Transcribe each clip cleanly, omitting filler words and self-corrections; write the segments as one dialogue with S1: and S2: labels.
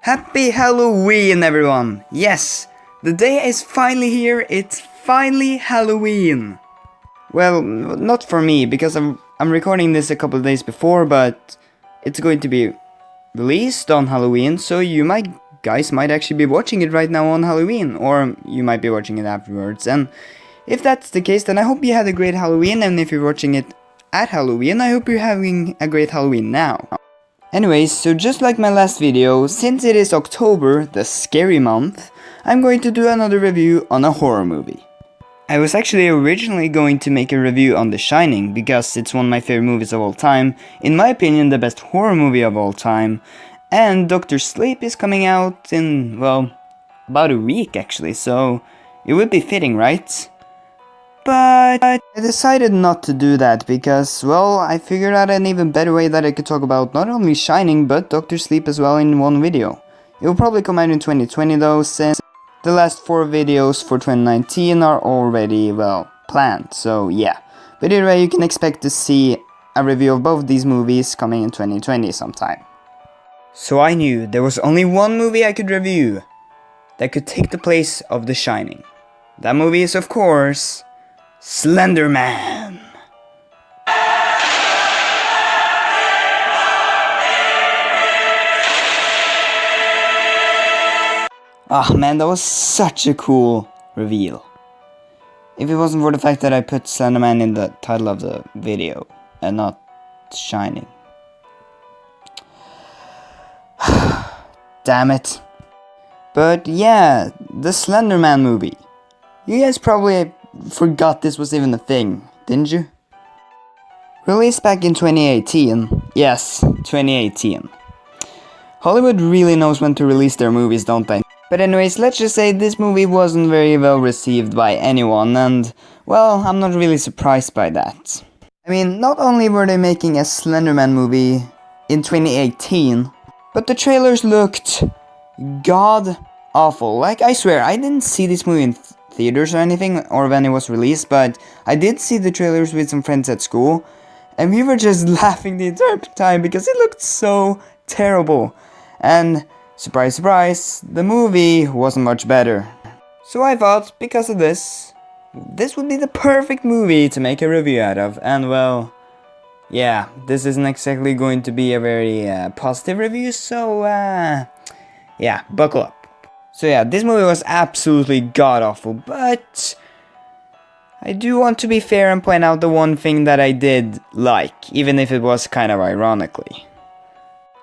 S1: Happy Halloween, everyone! Yes, the day is finally here, it's finally Halloween! Well, not for me, because I'm recording this a couple of days before, but it's going to be released on Halloween, so you guys might actually be watching it right now on Halloween, or you might be watching it afterwards, and if that's the case, then I hope you had a great Halloween, and if you're watching it at Halloween, I hope you're having a great Halloween now. Anyways, so just like my last video, since it is October, the scary month, I'm going to do another review on a horror movie. I was actually originally going to make a review on The Shining, because it's one of my favorite movies of all time, in my opinion the best horror movie of all time, and Dr. Sleep is coming out in, well, about a week actually, so it would be fitting, right? But I decided not to do that because, well, I figured out an even better way that I could talk about not only Shining, but Dr. Sleep as well in one video. It will probably come out in 2020 though, since the last 4 videos for 2019 are already, well, planned, so yeah. But either way, you can expect to see a review of both these movies coming in 2020 sometime. So I knew there was only one movie I could review that could take the place of The Shining. That movie is, of course, Slender Man. Ah man, that was such a cool reveal. If it wasn't for the fact that I put Slender Man in the title of the video and not Shining. Damn it. But yeah, the Slender Man movie. You guys probably forgot this was even a thing, didn't you? Released back in 2018. Yes, 2018. Hollywood really knows when to release their movies, don't they? But anyways, let's just say this movie wasn't very well received by anyone, and, well, I'm not really surprised by that. I mean, not only were they making a Slender Man movie in 2018, but the trailers looked god awful. Like, I swear, I didn't see this movie in theaters or anything, or when it was released, but I did see the trailers with some friends at school, and we were just laughing the entire time because it looked so terrible. And surprise, surprise, the movie wasn't much better. So I thought, because of this would be the perfect movie to make a review out of, and well, yeah, this isn't exactly going to be a very positive review, so yeah, buckle up. So yeah, this movie was absolutely god-awful, but I do want to be fair and point out the one thing that I did like, even if it was kind of ironically.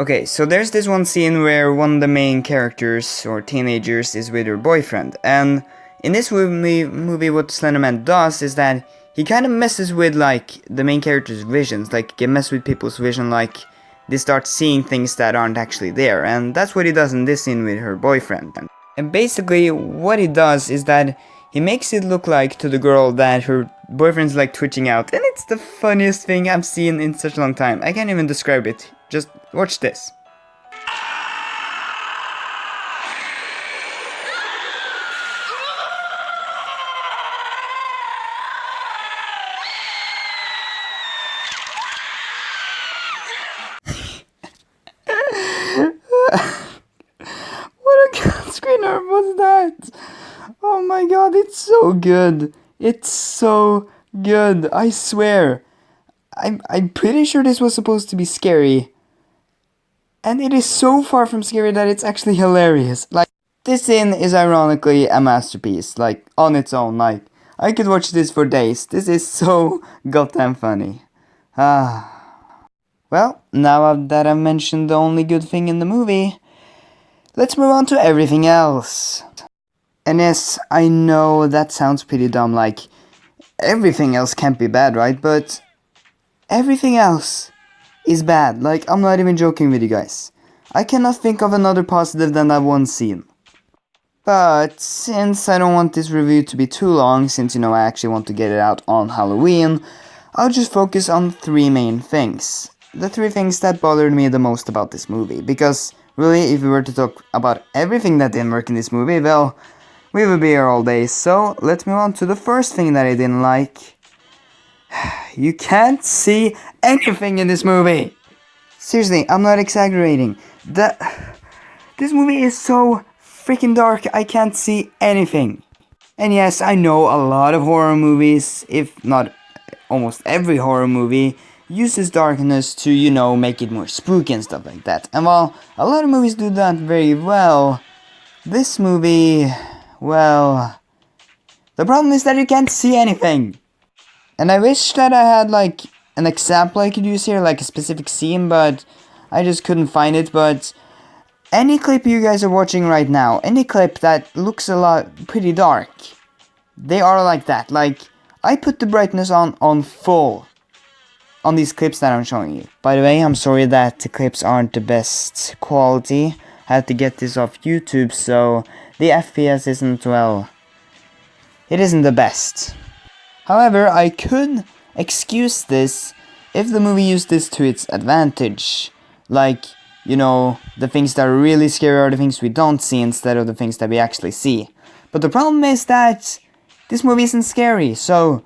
S1: Okay, so there's this one scene where one of the main characters, or teenagers, is with her boyfriend, and in this movie what Slender Man does is that he kind of messes with, like, the main character's visions, like, he messes with people's vision, like, they start seeing things that aren't actually there, and that's what he does in this scene with her boyfriend. And basically, what he does is that he makes it look like to the girl that her boyfriend's like twitching out, and it's the funniest thing I've seen in such a long time. I can't even describe it. Just watch this. What a god screener was that? Oh my god, it's so good. It's so good, I swear. I'm pretty sure this was supposed to be scary. And it is so far from scary that it's actually hilarious. Like, this scene is ironically a masterpiece, like, on its own. Like, I could watch this for days. This is so goddamn funny. Well, now that I've mentioned the only good thing in the movie, let's move on to everything else. And yes, I know that sounds pretty dumb, like, everything else can't be bad, right? But everything else is bad. Like, I'm not even joking with you guys. I cannot think of another positive than that one scene. But since I don't want this review to be too long, since, you know, I actually want to get it out on Halloween, I'll just focus on 3 main things. The 3 things that bothered me the most about this movie. Because, really, if we were to talk about everything that didn't work in this movie, well, we would be here all day. So, let's move on to the first thing that I didn't like. You can't see anything in this movie. Seriously, I'm not exaggerating. This movie is so freaking dark, I can't see anything. And yes, I know a lot of horror movies, if not almost every horror movie, uses darkness to, make it more spooky and stuff like that. And while a lot of movies do that very well, this movie, well, the problem is that you can't see anything. And I wish that I had like an example I could use here, like a specific scene, but I just couldn't find it. But any clip you guys are watching right now, any clip that looks pretty dark, they are like that. Like, I put the brightness on full on these clips that I'm showing you. By the way, I'm sorry that the clips aren't the best quality. I had to get this off YouTube, so the FPS isn't, well, it isn't the best. However, I could excuse this if the movie used this to its advantage. Like, the things that are really scary are the things we don't see instead of the things that we actually see. But the problem is that this movie isn't scary, so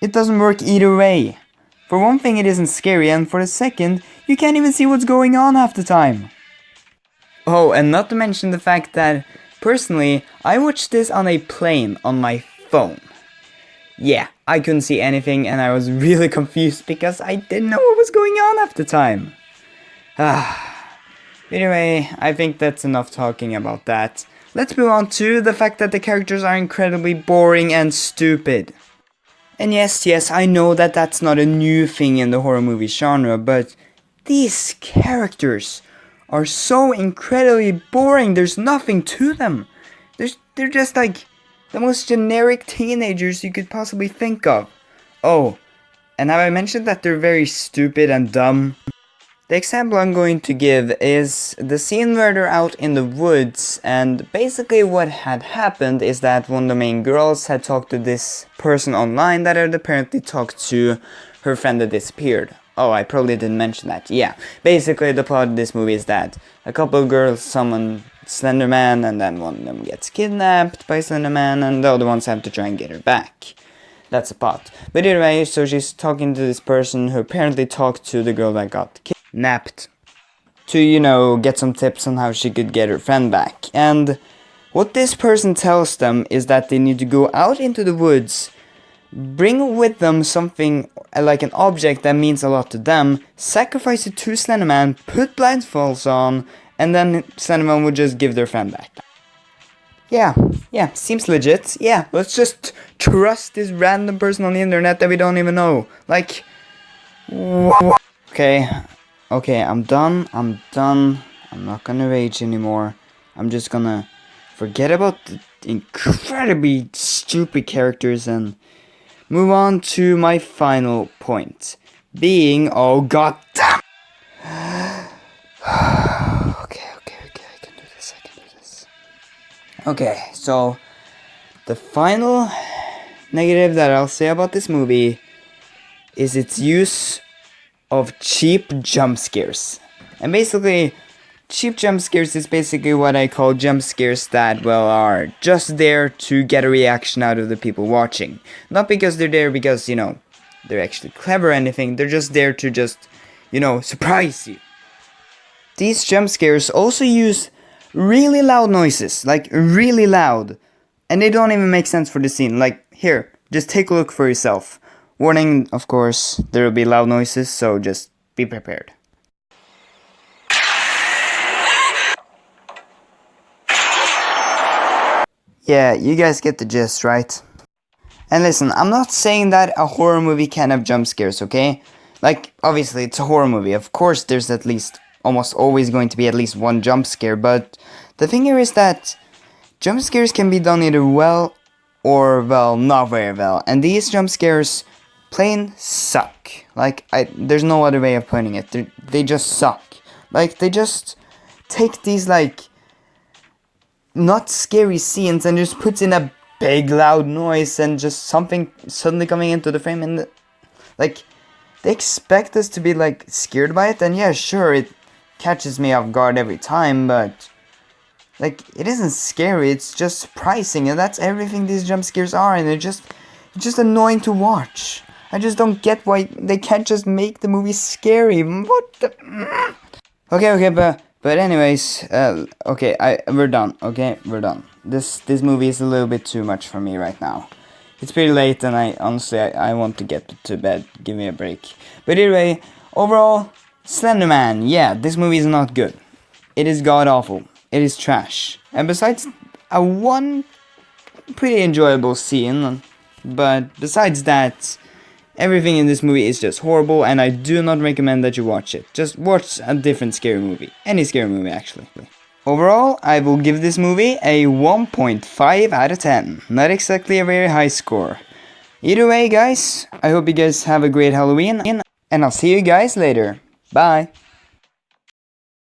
S1: it doesn't work either way. For one thing, it isn't scary, and for the second, you can't even see what's going on half the time. Oh, and not to mention the fact that, personally, I watched this on a plane on my phone. Yeah, I couldn't see anything, and I was really confused because I didn't know what was going on half the time. Anyway, I think that's enough talking about that. Let's move on to the fact that the characters are incredibly boring and stupid. And yes, I know that that's not a new thing in the horror movie genre, but these characters are so incredibly boring. There's nothing to them. They're just like the most generic teenagers you could possibly think of. Oh, and have I mentioned that they're very stupid and dumb? The example I'm going to give is the scene where they're out in the woods, and basically what had happened is that one of the main girls had talked to this person online that had apparently talked to her friend that disappeared. Oh, I probably didn't mention that. Yeah, basically the plot of this movie is that a couple of girls summon Slender Man, and then one of them gets kidnapped by Slender Man, and the other ones have to try and get her back. That's the plot. But anyway, so she's talking to this person who apparently talked to the girl that got kidnapped to, get some tips on how she could get her friend back. And what this person tells them is that they need to go out into the woods, bring with them something like an object that means a lot to them, sacrifice it to Slender Man, put blindfolds on, and then Slender Man would just give their friend back. Yeah, seems legit. Yeah, let's just trust this random person on the internet that we don't even know. Like, okay, I'm done. I'm not gonna rage anymore. I'm just gonna forget about the incredibly stupid characters and move on to my final point. Being, oh god damn. Okay, I can do this. Okay, so the final negative that I'll say about this movie is its use of cheap jump scares. And basically, cheap jump scares is basically what I call jump scares that, well, are just there to get a reaction out of the people watching. Not because they're there because, they're actually clever or anything, they're just there to just, surprise you. These jump scares also use really loud noises, like really loud, and they don't even make sense for the scene. Like, here, just take a look for yourself. Warning, of course, there will be loud noises, so just be prepared. Yeah, you guys get the gist, right? And listen, I'm not saying that a horror movie can have jump scares, okay? Like, obviously, it's a horror movie. Of course, there's at least almost always going to be at least one jump scare, but the thing here is that jump scares can be done either well or, well, not very well. And these jump scares plain suck. Like, there's no other way of putting it. They just suck. Like, they just take these, like, not scary scenes and just puts in a big loud noise and just something suddenly coming into the frame, and like, they expect us to be like scared by it, and yeah, sure, it catches me off guard every time, but like, it isn't scary, it's just surprising, and that's everything these jump scares are, and it's just annoying to watch. I just don't get why they can't just make the movie scary. What the... Okay, but But anyways, okay, we're done. Okay, we're done. This movie is a little bit too much for me right now. It's pretty late, and I honestly I want to get to bed. Give me a break. But anyway, overall, Slender Man. Yeah, this movie is not good. It is god awful. It is trash. And besides a one pretty enjoyable scene, but besides that, everything in this movie is just horrible, and I do not recommend that you watch it. Just watch a different scary movie. Any scary movie, actually. Overall, I will give this movie a 1.5 out of 10. Not exactly a very high score. Either way, guys, I hope you guys have a great Halloween, and I'll see you guys later. Bye!